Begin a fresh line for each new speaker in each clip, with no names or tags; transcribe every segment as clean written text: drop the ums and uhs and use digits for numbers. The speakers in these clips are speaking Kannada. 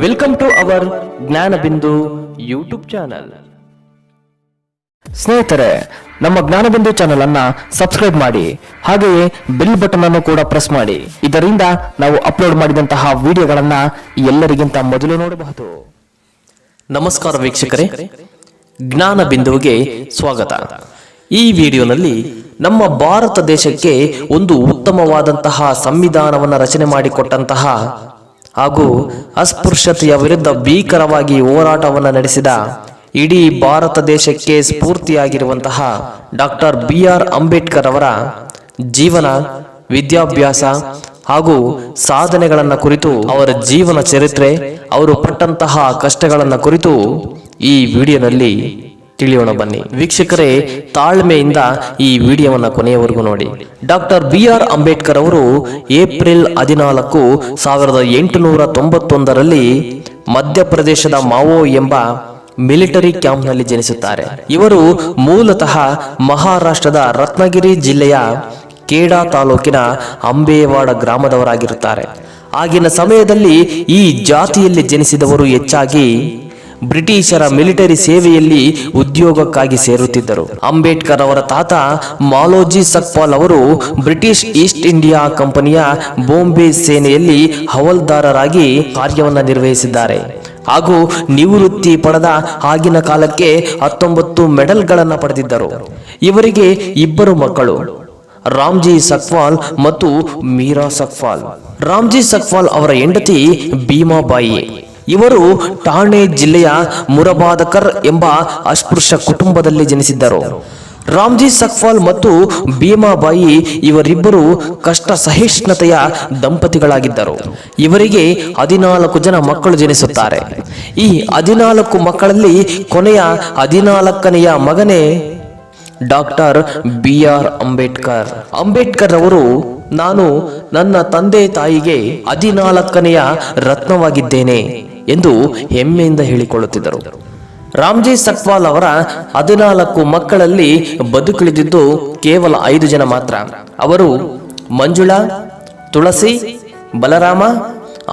Welcome to our Jnanabindu YouTube channel. ಸ್ನೇಹಿತರೆ, ನಮ್ಮ ಜ್ಞಾನಬಿಂದು ಚಾನಲ್ ಅನ್ನ ಸಬ್ಸ್ಕ್ರೈಬ್ ಮಾಡಿ, ಹಾಗೆಯೇ ಬೆಲ್ ಬಟನ್ ಅನ್ನು ಕೂಡ ಪ್ರೆಸ್ ಮಾಡಿ. ಇದರಿಂದ ನಾವು ಅಪ್ಲೋಡ್ ಮಾಡಿದಂತಹ ವಿಡಿಯೋಗಳನ್ನ ಎಲ್ಲರಿಗಿಂತ ಮೊದಲು ನೋಡಬಹುದು. ನಮಸ್ಕಾರ ವೀಕ್ಷಕರೇ, ಜ್ಞಾನಬಿಂದುವಿಗೆ ಸ್ವಾಗತ. ಈ ವಿಡಿಯೋನಲ್ಲಿ ನಮ್ಮ ಭಾರತ ದೇಶಕ್ಕೆ ಒಂದು ಉತ್ತಮವಾದಂತಹ ಸಂವಿಧಾನವನ್ನು ರಚನೆ ಮಾಡಿಕೊಟ್ಟಂತಹ ಹಾಗೂ ಅಸ್ಪೃಶ್ಯತೆಯ ವಿರುದ್ಧ ಭೀಕರವಾಗಿ ಹೋರಾಟವನ್ನು ನಡೆಸಿದ ಇಡೀ ಭಾರತ ದೇಶಕ್ಕೆ ಸ್ಫೂರ್ತಿಯಾಗಿರುವಂತಹ ಡಾಕ್ಟರ್ BR ಅಂಬೇಡ್ಕರ್ ಅವರ ಜೀವನ, ವಿದ್ಯಾಭ್ಯಾಸ ಹಾಗೂ ಸಾಧನೆಗಳನ್ನು ಕುರಿತು, ಅವರ ಜೀವನ ಚರಿತ್ರೆ, ಅವರು ಪಟ್ಟಂತಹ ಕಷ್ಟಗಳನ್ನು ಕುರಿತು ಈ ವಿಡಿಯೋನಲ್ಲಿ ತಿಳಿಯೋಣ ಬನ್ನಿ. ವೀಕ್ಷಕರೇ, ತಾಳ್ಮೆಯಿಂದ ಈ ವಿಡಿಯೋವನ್ನು ಕೊನೆಯವರೆಗೂ ನೋಡಿ. ಡಾಕ್ಟರ್ BR ಅಂಬೇಡ್ಕರ್ ಅವರು ಏಪ್ರಿಲ್ 14, 1891ರಲ್ಲಿ ಮಧ್ಯಪ್ರದೇಶದ ಮಾವೋ ಎಂಬ ಮಿಲಿಟರಿ ಕ್ಯಾಂಪ್ನಲ್ಲಿ ಜನಿಸುತ್ತಾರೆ. ಇವರು ಮೂಲತಃ ಮಹಾರಾಷ್ಟ್ರದ ರತ್ನಗಿರಿ ಜಿಲ್ಲೆಯ ಖೇಡಾ ತಾಲೂಕಿನ ಅಂಬೇವಾಡ ಗ್ರಾಮದವರಾಗಿರುತ್ತಾರೆ. ಆಗಿನ ಸಮಯದಲ್ಲಿ ಈ ಜಾತಿಯಲ್ಲಿ ಜನಿಸಿದವರು ಹೆಚ್ಚಾಗಿ ಬ್ರಿಟಿಷರ ಮಿಲಿಟರಿ ಸೇವೆಯಲ್ಲಿ ಉದ್ಯೋಗಕ್ಕಾಗಿ ಸೇರುತ್ತಿದ್ದರು. ಅಂಬೇಡ್ಕರ್ ಅವರ ತಾತ ಮಾಲೋಜಿ ಸಕ್ಪಾಲ್ ಅವರು ಬ್ರಿಟಿಷ್ ಈಸ್ಟ್ ಇಂಡಿಯಾ ಕಂಪನಿಯ ಬಾಂಬೆ ಸೇನೆಯಲ್ಲಿ ಹವಲ್ದಾರರಾಗಿ ಕಾರ್ಯವನ್ನು ನಿರ್ವಹಿಸಿದ್ದಾರೆ ಹಾಗೂ ನಿವೃತ್ತಿ ಪಡೆದ ಆಗಿನ ಕಾಲಕ್ಕೆ 19 ಮೆಡಲ್ಗಳನ್ನು ಪಡೆದಿದ್ದರು. ಇವರಿಗೆ ಇಬ್ಬರು ಮಕ್ಕಳು, ರಾಮ್ಜಿ ಸಕ್ಪಾಲ್ ಮತ್ತು ಮೀರಾ ಸಕ್ಪಾಲ್. ರಾಮ್ಜಿ ಸಕ್ಪಾಲ್ ಅವರ ಹೆಂಡತಿ ಭೀಮಾಬಾಯಿ. ಇವರು ಠಾಣೆ ಜಿಲ್ಲೆಯ ಮುರಬಾದಕರ್ ಎಂಬ ಅಸ್ಪೃಶ್ಯ ಕುಟುಂಬದಲ್ಲಿ ಜನಿಸಿದ್ದರು. ರಾಮ್ಜಿ ಸಕ್ಪಾಲ್ ಮತ್ತು ಭೀಮಾಬಾಯಿ ಇವರಿಬ್ಬರು ಕಷ್ಟ ಸಹಿಷ್ಣುತೆಯ ದಂಪತಿಗಳಾಗಿದ್ದರು. ಇವರಿಗೆ 14 ಜನ ಮಕ್ಕಳು ಜನಿಸುತ್ತಾರೆ. ಈ 14 ಮಕ್ಕಳಲ್ಲಿ ಕೊನೆಯ 14ನೆಯ ಮಗನೇ ಡಾಕ್ಟರ್ BR ಅಂಬೇಡ್ಕರ್. ಅಂಬೇಡ್ಕರ್ ಅವರು, ನಾನು ನನ್ನ ತಂದೆ ತಾಯಿಗೆ 14ನೆಯ ರತ್ನವಾಗಿದ್ದೇನೆ ಎಂದು ಹೆಮ್ಮೆಯಿಂದ ಹೇಳಿಕೊಳ್ಳುತ್ತಿದ್ದರು. ರಾಮ್ಜಿ ಸಕ್ಪಾಲ್ ಅವರ 14 ಮಕ್ಕಳಲ್ಲಿ ಬದುಕುಳಿದಿದ್ದು ಕೇವಲ 5 ಜನ ಮಾತ್ರ. ಅವರು ಮಂಜುಳಾ, ತುಳಸಿ, ಬಲರಾಮ,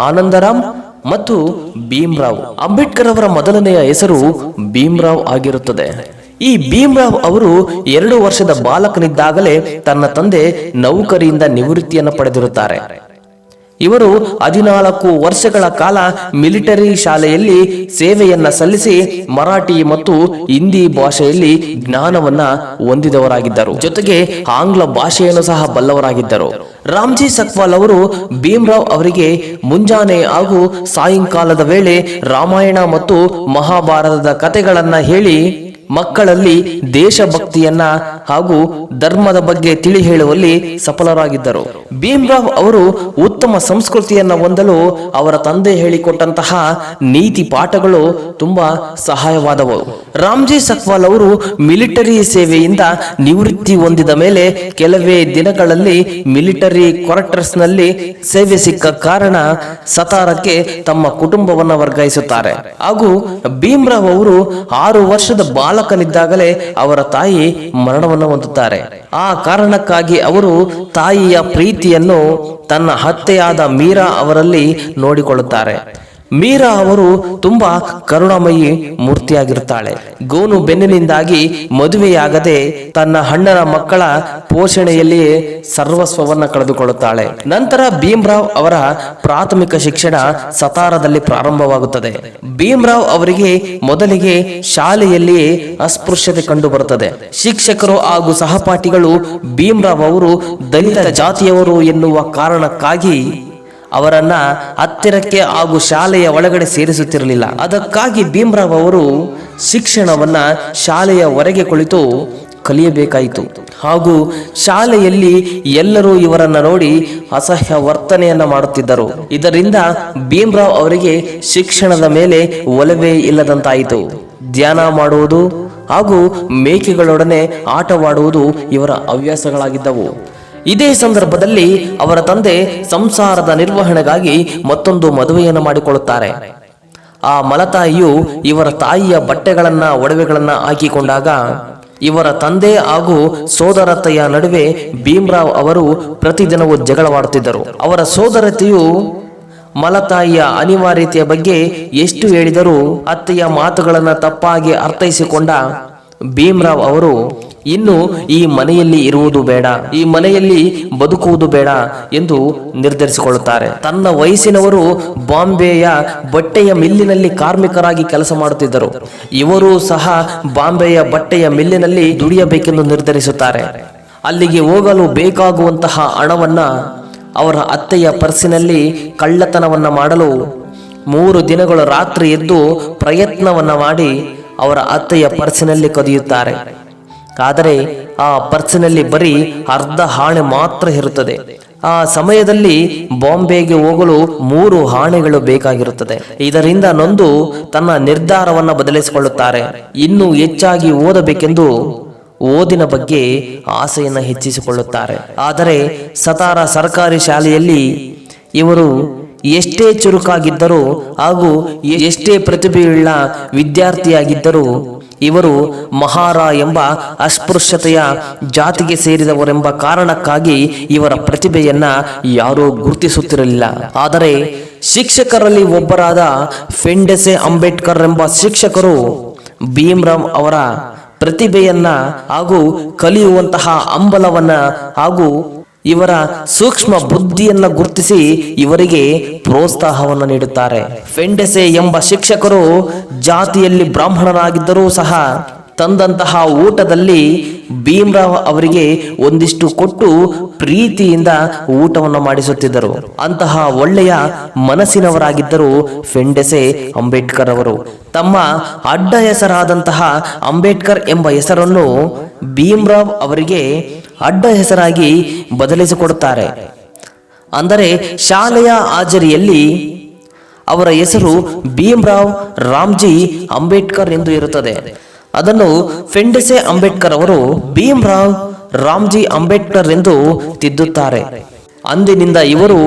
ಆನಂದರಾಮ್ ಮತ್ತು ಭೀಮ್ರಾವ್. ಅಂಬೇಡ್ಕರ್ ಅವರ ಮೊದಲನೆಯ ಹೆಸರು ಭೀಮ್ರಾವ್ ಆಗಿರುತ್ತದೆ. ಈ ಭೀಮ್ರಾವ್ ಅವರು 2 ವರ್ಷದ ಬಾಲಕನಿದ್ದಾಗಲೇ ತನ್ನ ತಂದೆ ನೌಕರಿಯಿಂದ ನಿವೃತ್ತಿಯನ್ನು ಪಡೆದಿರುತ್ತಾರೆ. ಇವರು 14 ವರ್ಷಗಳ ಕಾಲ ಮಿಲಿಟರಿ ಶಾಲೆಯಲ್ಲಿ ಸೇವೆಯನ್ನ ಸಲ್ಲಿಸಿ ಮರಾಠಿ ಮತ್ತು ಹಿಂದಿ ಭಾಷೆಯಲ್ಲಿ ಜ್ಞಾನವನ್ನ ಹೊಂದಿದವರಾಗಿದ್ದರು. ಜೊತೆಗೆ ಆಂಗ್ಲ ಭಾಷೆಯನ್ನು ಸಹ ಬಲ್ಲವರಾಗಿದ್ದರು. ರಾಮ್ಜಿ ಸಕ್ಪಾಲ್ ಅವರು ಭೀಮ್ರಾವ್ ಅವರಿಗೆ ಮುಂಜಾನೆ ಹಾಗೂ ಸಾಯಂಕಾಲದ ವೇಳೆ ರಾಮಾಯಣ ಮತ್ತು ಮಹಾಭಾರತದ ಕಥೆಗಳನ್ನ ಹೇಳಿ ಮಕ್ಕಳಲ್ಲಿ ದೇಶಭಕ್ತಿಯನ್ನ ಹಾಗೂ ಧರ್ಮದ ಬಗ್ಗೆ ತಿಳಿ ಹೇಳುವಲ್ಲಿ ಸಫಲರಾಗಿದ್ದರು. ಭೀಮ್ರಾವ್ ಅವರು ಉತ್ತಮ ಸಂಸ್ಕೃತಿಯನ್ನ ಹೊಂದಲು ಅವರ ತಂದೆ ಹೇಳಿಕೊಟ್ಟಂತಹ ನೀತಿ ಪಾಠಗಳು ತುಂಬಾ ಸಹಾಯವಾದವು. ರಾಮ್ಜಿ ಸಕ್ಪಾಲ್ ಅವರು ಮಿಲಿಟರಿ ಸೇವೆಯಿಂದ ನಿವೃತ್ತಿ ಹೊಂದಿದ ಮೇಲೆ ಕೆಲವೇ ದಿನಗಳಲ್ಲಿ ಮಿಲಿಟರಿ ಕ್ವಾರ್ಟರ್ಸ್ ನಲ್ಲಿ ಸೇವೆ ಸಿಕ್ಕ ಕಾರಣ ಸತಾರಕ್ಕೆ ತಮ್ಮ ಕುಟುಂಬವನ್ನು ವರ್ಗಾಯಿಸುತ್ತಾರೆ. ಹಾಗೂ ಭೀಮ್ರಾವ್ ಅವರು 6 ವರ್ಷದ ಬಾಲಕನಿದ್ದಾಗಲೇ ಅವರ ತಾಯಿ ಮರಣವನ್ನು ಹೊಂದುತ್ತಾರೆ. ಆ ಕಾರಣಕ್ಕಾಗಿ ಅವರು ತಾಯಿಯ ಪ್ರೀತಿಯನ್ನು ತನ್ನ ಅತ್ತೆಯಾದ ಮೀರಾ ಅವರಲ್ಲಿ ನೋಡಿಕೊಳ್ಳುತ್ತಾರೆ. ಮೀರಾ ಅವರು ತುಂಬಾ ಕರುಣಾಮಯಿ ಮೂರ್ತಿಯಾಗಿರುತ್ತಾಳೆ. ಗೋನು ಬೆನ್ನಿನಿಂದಾಗಿ ಮದುವೆಯಾಗದೆ ತನ್ನ ಅಣ್ಣನ ಮಕ್ಕಳ ಪೋಷಣೆಯಲ್ಲಿಯೇ ಸರ್ವಸ್ವವನ್ನ ಕಳೆದುಕೊಳ್ಳುತ್ತಾಳೆ. ನಂತರ ಭೀಮ್ರಾವ್ ಅವರ ಪ್ರಾಥಮಿಕ ಶಿಕ್ಷಣ ಸತಾರದಲ್ಲಿ ಪ್ರಾರಂಭವಾಗುತ್ತದೆ. ಭೀಮ್ರಾವ್ ಅವರಿಗೆ ಮೊದಲಿಗೆ ಶಾಲೆಯಲ್ಲಿಯೇ ಅಸ್ಪೃಶ್ಯತೆ ಕಂಡು ಬರುತ್ತದೆ. ಶಿಕ್ಷಕರು ಹಾಗೂ ಸಹಪಾಠಿಗಳು ಭೀಮ್ರಾವ್ ಅವರು ದಲಿತ ಜಾತಿಯವರು ಎನ್ನುವ ಕಾರಣಕ್ಕಾಗಿ ಅವರನ್ನ ಹತ್ತಿರಕ್ಕೆ ಹಾಗೂ ಶಾಲೆಯ ಒಳಗಡೆ ಸೇರಿಸುತ್ತಿರಲಿಲ್ಲ. ಅದಕ್ಕಾಗಿ ಭೀಮ್ರಾವ್ ಅವರು ಶಿಕ್ಷಣವನ್ನ ಶಾಲೆಯ ಹೊರಗೆ ಕುಳಿತು ಕಲಿಯಬೇಕಾಯಿತು. ಹಾಗೂ ಶಾಲೆಯಲ್ಲಿ ಎಲ್ಲರೂ ಇವರನ್ನ ನೋಡಿ ಅಸಹ್ಯ ವರ್ತನೆಯನ್ನ ಮಾಡುತ್ತಿದ್ದರು. ಇದರಿಂದ ಭೀಮ್ರಾವ್ ಅವರಿಗೆ ಶಿಕ್ಷಣದ ಮೇಲೆ ಒಲವೇ ಇಲ್ಲದಂತಾಯಿತು. ಧ್ಯಾನ ಮಾಡುವುದು ಹಾಗೂ ಮೇಕೆಗಳೊಡನೆ ಆಟವಾಡುವುದು ಇವರ ಹವ್ಯಾಸಗಳಾಗಿದ್ದವು. ಇದೇ ಸಂದರ್ಭದಲ್ಲಿ ಅವರ ತಂದೆ ಸಂಸಾರದ ನಿರ್ವಹಣೆಗಾಗಿ ಮತ್ತೊಂದು ಮದುವೆಯನ್ನು ಮಾಡಿಕೊಳ್ಳುತ್ತಾರೆ. ಆ ಮಲತಾಯಿಯು ಇವರ ತಾಯಿಯ ಬಟ್ಟೆಗಳನ್ನ, ಒಡವೆಗಳನ್ನ ಹಾಕಿಕೊಂಡಾಗ ಇವರ ತಂದೆ ಹಾಗೂ ಸೋದರತೆಯ ನಡುವೆ ಭೀಮ್ರಾವ್ ಅವರು ಪ್ರತಿದಿನವೂ ಜಗಳವಾಡುತ್ತಿದ್ದರು. ಅವರ ಸೋದರತೆಯು
ಮಲತಾಯಿಯ ಅನಿವಾರ್ಯತೆಯ ಬಗ್ಗೆ ಎಷ್ಟು ಹೇಳಿದರೂ ಅತ್ತೆಯ ಮಾತುಗಳನ್ನು ತಪ್ಪಾಗಿ ಅರ್ಥೈಸಿಕೊಂಡ ಭೀಮರಾವ್ ಅವರು ಇನ್ನು ಈ ಮನೆಯಲ್ಲಿ ಇರುವುದು ಬೇಡ, ಈ ಮನೆಯಲ್ಲಿ ಬದುಕುವುದು ಬೇಡ ಎಂದು ನಿರ್ಧರಿಸಿಕೊಳ್ಳುತ್ತಾರೆ. ತನ್ನ ವಯಸ್ಸಿನವರು ಬಾಂಬೆಯ ಬಟ್ಟೆಯ ಮಿಲ್ಲಿನಲ್ಲಿ ಕಾರ್ಮಿಕರಾಗಿ ಕೆಲಸ ಮಾಡುತ್ತಿದ್ದರು. ಇವರು ಸಹ ಬಾಂಬೆಯ ಬಟ್ಟೆಯ ಮಿಲ್ಲಿನಲ್ಲಿ ದುಡಿಯಬೇಕೆಂದು ನಿರ್ಧರಿಸುತ್ತಾರೆ. ಅಲ್ಲಿಗೆ ಹೋಗಲು ಬೇಕಾಗುವಂತಹ ಹಣವನ್ನ ಅವರ ಅತ್ತೆಯ ಪರ್ಸಿನಲ್ಲಿ ಕಳ್ಳತನವನ್ನ ಮಾಡಲು 3 ದಿನಗಳು ರಾತ್ರಿ ಎದ್ದು ಪ್ರಯತ್ನವನ್ನ ಮಾಡಿ ಅವರ ಅತ್ತೆಯ ಪರ್ಸಿನಲ್ಲಿ ಕದಿಯುತ್ತಾರೆ. ಆದರೆ ಆ ಪರ್ಸಿನಲ್ಲಿ ಬರೀ ಅರ್ಧ ಆಣೆ ಮಾತ್ರ ಇರುತ್ತದೆ. ಆ ಸಮಯದಲ್ಲಿ ಬಾಂಬೆಗೆ ಹೋಗಲು 3 ಆಣೆಗಳು ಬೇಕಾಗಿರುತ್ತದೆ. ಇದರಿಂದ ನೊಂದು ತನ್ನ ನಿರ್ಧಾರವನ್ನ ಬದಲಿಸಿಕೊಳ್ಳುತ್ತಾರೆ. ಇನ್ನೂ ಹೆಚ್ಚಾಗಿ ಓದಬೇಕೆಂದು ಓದಿನ ಬಗ್ಗೆ ಆಸೆಯನ್ನು ಹೆಚ್ಚಿಸಿಕೊಳ್ಳುತ್ತಾರೆ. ಆದರೆ ಸತಾರಾ ಸರ್ಕಾರಿ ಶಾಲೆಯಲ್ಲಿ ಇವರು ಎಷ್ಟೇ ಚುರುಕಾಗಿದ್ದರೂ ಹಾಗೂ ಎಷ್ಟೇ ಪ್ರತಿಭೆಯುಳ್ಳ ವಿದ್ಯಾರ್ಥಿಯಾಗಿದ್ದರೂ ಇವರು ಮಹಾರ ಎಂಬ ಅಸ್ಪೃಶ್ಯತೆಯ ಜಾತಿಗೆ ಸೇರಿದವರೆಂಬ ಕಾರಣಕ್ಕಾಗಿ ಇವರ ಪ್ರತಿಭೆಯನ್ನ ಯಾರೂ ಗುರುತಿಸುತ್ತಿರಲಿಲ್ಲ. ಆದರೆ ಶಿಕ್ಷಕರಲ್ಲಿ ಒಬ್ಬರಾದ ಫೆಂಡೆಸೆ ಅಂಬೇಡ್ಕರ್ ಎಂಬ ಶಿಕ್ಷಕರು ಭೀಮರಾವ್ ಅವರ ಪ್ರತಿಭೆಯನ್ನ ಹಾಗೂ ಕಲಿಯುವಂತಹ ಹಂಬಲವನ್ನ ಹಾಗೂ ಇವರ ಸೂಕ್ಷ್ಮ ಬುದ್ಧಿಯನ್ನ ಗುರುತಿಸಿ ಇವರಿಗೆ ಪ್ರೋತ್ಸಾಹವನ್ನು ನೀಡುತ್ತಾರೆ. ಫೆಂಡೆಸೆ ಎಂಬ ಶಿಕ್ಷಕರು ಜಾತಿಯಲ್ಲಿ ಬ್ರಾಹ್ಮಣರಾಗಿದ್ದರೂ ಸಹ ತಂದಂತಹ ಊಟದಲ್ಲಿ ಭೀಮರಾವ್ ಅವರಿಗೆ ಒಂದಿಷ್ಟು ಕೊಟ್ಟು ಪ್ರೀತಿಯಿಂದ ಊಟವನ್ನು ಮಾಡಿಸುತ್ತಿದ್ದರು. ಅಂತಹ ಒಳ್ಳೆಯ ಮನಸ್ಸಿನವರಾಗಿದ್ದರು ಫೆಂಡೆಸೆ ಅಂಬೇಡ್ಕರ್ ಅವರು. ತಮ್ಮ ಅಡ್ಡ ಹೆಸರಾದಂತಹ ಅಂಬೇಡ್ಕರ್ ಎಂಬ ಹೆಸರನ್ನು ಭೀಮರಾವ್ ಅವರಿಗೆ ಅಡ್ಡ ಹೆಸರಾಗಿ ಬದಲಿಸಿಕೊಡುತ್ತಾರೆ. ಅಂದರೆ ಶಾಲೆಯ ಹಾಜರಿಯಲ್ಲಿ ಅವರ ಹೆಸರು ಭೀಮರಾವ್ ರಾಮ್ಜಿ ಅಂಬೇಡ್ಕರ್ ಎಂದು ಇರುತ್ತದೆ. ಅದನ್ನು ಫೆಂಡೆಸೆ ಅಂಬೇಡ್ಕರ್ ಅವರು ಭೀಮರಾವ್ ರಾಮ್ಜಿ ಅಂಬೇಡ್ಕರ್ ಎಂದು ತಿದ್ದುತ್ತಾರೆ. ಅಂದಿನಿಂದ ಇವರು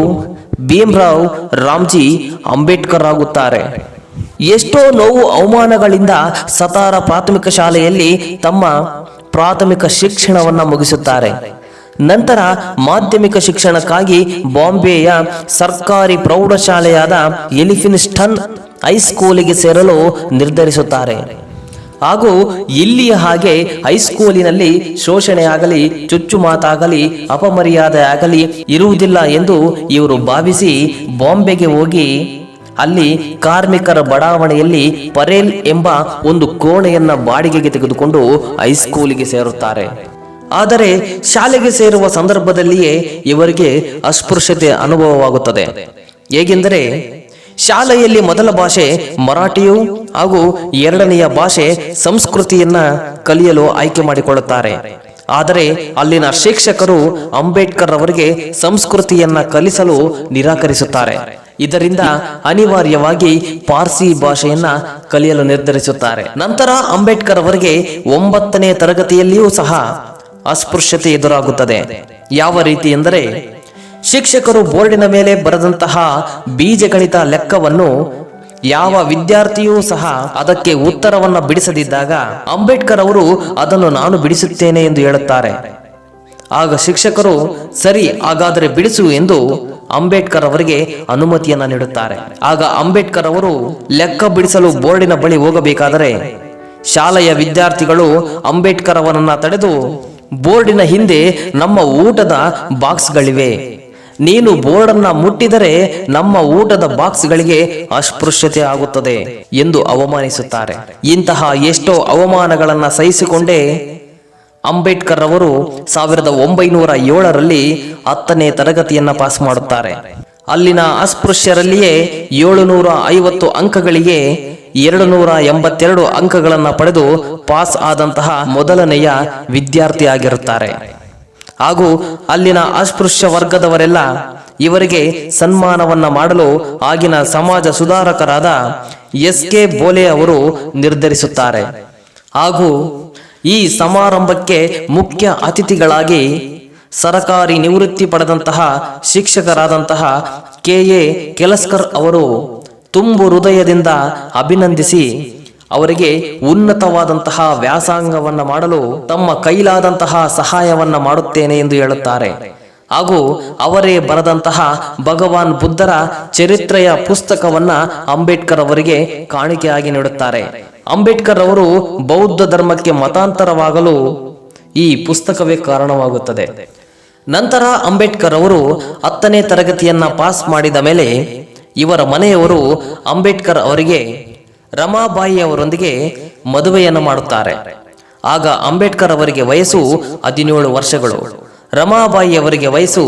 ಭೀಮರಾವ್ ರಾಮ್ಜಿ ಅಂಬೇಡ್ಕರ್ ಆಗುತ್ತಾರೆ. ಎಷ್ಟೋ ನೋವು ಅವಮಾನಗಳಿಂದ ಸತಾರಾ ಪ್ರಾಥಮಿಕ ಶಾಲೆಯಲ್ಲಿ ತಮ್ಮ ಪ್ರಾಥಮಿಕ ಶಿಕ್ಷಣವನ್ನ ಮುಗಿಸುತ್ತಾರೆ. ನಂತರ ಮಾಧ್ಯಮಿಕ ಶಿಕ್ಷಣಕ್ಕಾಗಿ ಬಾಂಬೆಯ ಸರ್ಕಾರಿ ಪ್ರೌಢಶಾಲೆಯಾದ ಎಲಿಫಿನ್ಸ್ಟನ್ ಹೈಸ್ಕೂಲಿಗೆ ಸೇರಲು ನಿರ್ಧರಿಸುತ್ತಾರೆ. ಹಾಗೂ ಇಲ್ಲಿಯ ಹಾಗೆ ಹೈಸ್ಕೂಲಿನಲ್ಲಿ ಶೋಷಣೆಯಾಗಲಿ, ಚುಚ್ಚು ಮಾತಾಗಲಿ, ಅಪಮರ್ಯಾದೆ ಆಗಲಿ ಇರುವುದಿಲ್ಲ ಎಂದು ಇವರು ಭಾವಿಸಿ ಬಾಂಬೆಗೆ ಹೋಗಿ ಅಲ್ಲಿ ಕಾರ್ಮಿಕರ ಬಡಾವಣೆಯಲ್ಲಿ ಪರೇಲ್ ಎಂಬ ಒಂದು ಕೋಣೆಯನ್ನ ಬಾಡಿಗೆಗೆ ತೆಗೆದುಕೊಂಡು ಹೈಸ್ಕೂಲಿಗೆ ಸೇರುತ್ತಾರೆ. ಆದರೆ ಶಾಲೆಗೆ ಸೇರುವ ಸಂದರ್ಭದಲ್ಲಿಯೇ ಇವರಿಗೆ ಅಸ್ಪೃಶ್ಯತೆ ಅನುಭವವಾಗುತ್ತದೆ. ಹೇಗೆಂದರೆ ಶಾಲೆಯಲ್ಲಿ ಮೊದಲ ಭಾಷೆ ಮರಾಠಿಯು ಹಾಗೂ ಎರಡನೆಯ ಭಾಷೆ ಸಂಸ್ಕೃತಿಯನ್ನ ಕಲಿಯಲು ಆಯ್ಕೆ ಮಾಡಿಕೊಳ್ಳುತ್ತಾರೆ. ಆದರೆ ಅಲ್ಲಿನ ಶಿಕ್ಷಕರು ಅಂಬೇಡ್ಕರ್ ಅವರಿಗೆ ಸಂಸ್ಕೃತಿಯನ್ನ ಕಲಿಸಲು ನಿರಾಕರಿಸುತ್ತಾರೆ. ಇದರಿಂದ ಅನಿವಾರ್ಯವಾಗಿ ಪಾರ್ಸಿ ಭಾಷೆಯನ್ನ ಕಲಿಯಲು ನಿರ್ಧರಿಸುತ್ತಾರೆ. ನಂತರ ಅಂಬೇಡ್ಕರ್ ಅವರಿಗೆ 9ನೇ ತರಗತಿಯಲ್ಲಿಯೂ ಸಹ ಅಸ್ಪೃಶ್ಯತೆ ಎದುರಾಗುತ್ತದೆ. ಯಾವ ರೀತಿ ಎಂದರೆ ಶಿಕ್ಷಕರು ಬೋರ್ಡಿನ ಮೇಲೆ ಬರೆದಂತಹ ಬೀಜಗಣಿತ ಲೆಕ್ಕವನ್ನು ಯಾವ ವಿದ್ಯಾರ್ಥಿಯೂ ಸಹ ಅದಕ್ಕೆ ಉತ್ತರವನ್ನ ಬಿಡಿಸದಿದ್ದಾಗ ಅಂಬೇಡ್ಕರ್ ಅವರು ಅದನ್ನು ನಾನು ಬಿಡಿಸುತ್ತೇನೆ ಎಂದು ಹೇಳುತ್ತಾರೆ. ಆಗ ಶಿಕ್ಷಕರು ಸರಿ ಹಾಗಾದರೆ ಬಿಡಿಸು ಎಂದು ಅಂಬೇಡ್ಕರ್ ಅವರಿಗೆ ಅನುಮತಿಯನ್ನ ನೀಡುತ್ತಾರೆ. ಆಗ ಅಂಬೇಡ್ಕರ್ ಅವರು ಲೆಕ್ಕ ಬಿಡಿಸಲು ಬೋರ್ಡಿನ ಬಳಿ ಹೋಗಬೇಕಾದರೆ ಶಾಲೆಯ ವಿದ್ಯಾರ್ಥಿಗಳು ಅಂಬೇಡ್ಕರ್ ಅವರನ್ನ ತಡೆದು, ಬೋರ್ಡಿನ ಹಿಂದೆ ನಮ್ಮ ಊಟದ ಬಾಕ್ಸ್ಗಳಿವೆ, ನೀನು ಬೋರ್ಡನ್ನ ಮುಟ್ಟಿದರೆ ನಮ್ಮ ಊಟದ ಬಾಕ್ಸ್ಗಳಿಗೆ ಅಸ್ಪೃಶ್ಯತೆ ಆಗುತ್ತದೆ ಎಂದು ಅವಮಾನಿಸುತ್ತಾರೆ. ಇಂತಹ ಎಷ್ಟೋ ಅವಮಾನಗಳನ್ನ ಸಹಿಸಿಕೊಂಡೇ ಅಂಬೇಡ್ಕರ್ ಅವರು 1907ರಲ್ಲಿ 10ನೇ ತರಗತಿಯನ್ನ ಪಾಸ್ ಮಾಡುತ್ತಾರೆ. ಅಲ್ಲಿನ ಅಸ್ಪೃಶ್ಯರಲ್ಲಿಯೇ 750 ಅಂಕಗಳಿಗೆ 282 ಅಂಕಗಳನ್ನು ಪಡೆದು ಪಾಸ್ ಆದಂತಹ ಮೊದಲನೆಯ ವಿದ್ಯಾರ್ಥಿ ಆಗಿರುತ್ತಾರೆ. ಹಾಗೂ ಅಲ್ಲಿನ ಅಸ್ಪೃಶ್ಯ ವರ್ಗದವರೆಲ್ಲ ಇವರಿಗೆ ಸನ್ಮಾನವನ್ನ ಮಾಡಲು ಆಗಿನ ಸಮಾಜ ಸುಧಾರಕರಾದ ಎಸ್.ಕೆ. ಬೋಲೆ ಅವರು ನಿರ್ಧರಿಸುತ್ತಾರೆ. ಹಾಗೂ ಈ ಸಮಾರಂಭಕ್ಕೆ ಮುಖ್ಯ ಅತಿಥಿಗಳಾಗಿ ಸರಕಾರಿ ನಿವೃತ್ತಿ ಪಡೆದಂತಹ ಶಿಕ್ಷಕರಾದಂತಹ ಕೆ.ಎ. ಕೆಲಸ್ಕರ್ ಅವರು ತುಂಬು ಹೃದಯದಿಂದ ಅಭಿನಂದಿಸಿ ಅವರಿಗೆ ಉನ್ನತವಾದಂತಹ ವ್ಯಾಸಂಗವನ್ನ ಮಾಡಲು ತಮ್ಮ ಕೈಲಾದಂತಹ ಸಹಾಯವನ್ನ ಮಾಡುತ್ತೇನೆ ಎಂದು ಹೇಳುತ್ತಾರೆ. ಹಾಗೂ ಅವರೇ ಬರೆದಂತಹ ಭಗವಾನ್ ಬುದ್ಧರ ಚರಿತ್ರೆಯ ಪುಸ್ತಕವನ್ನ ಅಂಬೇಡ್ಕರ್ ಅವರಿಗೆ ಕಾಣಿಕೆಯಾಗಿ ನೀಡುತ್ತಾರೆ. ಅಂಬೇಡ್ಕರ್ ಅವರು ಬೌದ್ಧ ಧರ್ಮಕ್ಕೆ ಮತಾಂತರವಾಗಲು ಈ ಪುಸ್ತಕವೇ ಕಾರಣವಾಗುತ್ತದೆ. ನಂತರ ಅಂಬೇಡ್ಕರ್ ಅವರು 10ನೇ ತರಗತಿಯನ್ನ ಪಾಸ್ ಮಾಡಿದ ಮೇಲೆ ಇವರ ಮನೆಯವರು ಅಂಬೇಡ್ಕರ್ ಅವರಿಗೆ ರಮಾಬಾಯಿ ಅವರೊಂದಿಗೆ ಮದುವೆಯನ್ನು ಮಾಡುತ್ತಾರೆ. ಆಗ ಅಂಬೇಡ್ಕರ್ ಅವರಿಗೆ ವಯಸ್ಸು 17 ವರ್ಷಗಳು, ರಮಾಬಾಯಿ ಅವರಿಗೆ ವಯಸ್ಸು